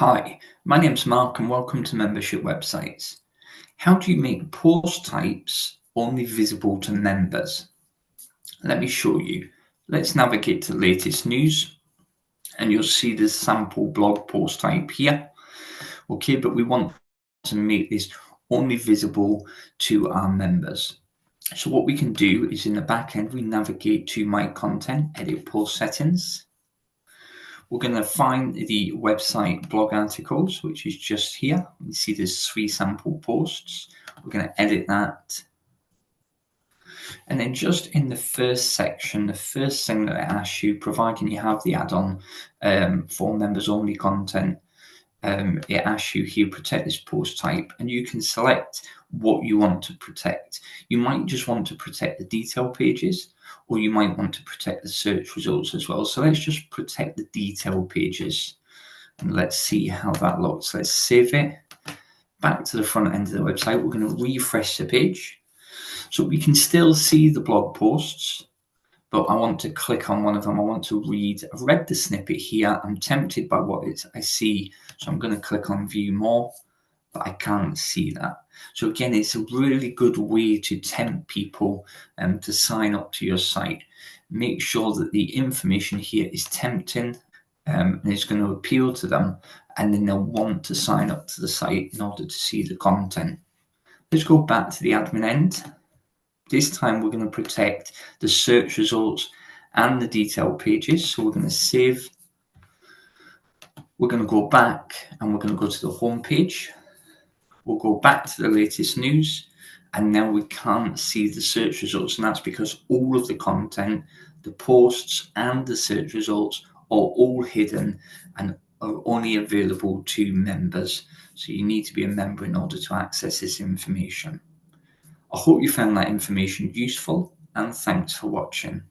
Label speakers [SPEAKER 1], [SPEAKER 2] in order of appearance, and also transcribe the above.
[SPEAKER 1] Hi, my name's Mark and welcome to Membership Websites. How do you make post types only visible to members? Let me show you. Let's navigate to latest news and you'll see this sample blog post type here. Okay, but we want to make this only visible to our members. So what we can do is in the back end, we navigate to My Content, Edit Post Settings. We're going to find the website blog articles, which is just here. You see there's 3 sample posts. We're going to edit that. And then just in the first section, the first thing that it asks you, providing you have the add-on for members only content, it asks you here, protect this post type, and you can select what you want to protect. You might just want to protect the detail pages, or you might want to protect the search results as well. So let's just protect the detail pages and let's see how that looks. Let's save it back to the front end of the website. We're going to refresh the page so we can still see the blog posts, but I want to click on one of them. I want to read. I've read the snippet here. I'm tempted by what I see, so I'm going to click on view more, but I can't see that. So again, it's a really good way to tempt people to sign up to your site. Make sure that the information here is tempting and it's going to appeal to them, and then they'll want to sign up to the site in order to see the content. Let's go back to the admin end. This time we're going to protect the search results and the detailed pages. So we're going to save. We're going to go back and we're going to go to the home page. We'll go back to the latest news, and now we can't see the search results, and that's because all of the content, the posts and the search results are all hidden and are only available to members. So you need to be a member in order to access this information. I hope you found that information useful, and thanks for watching.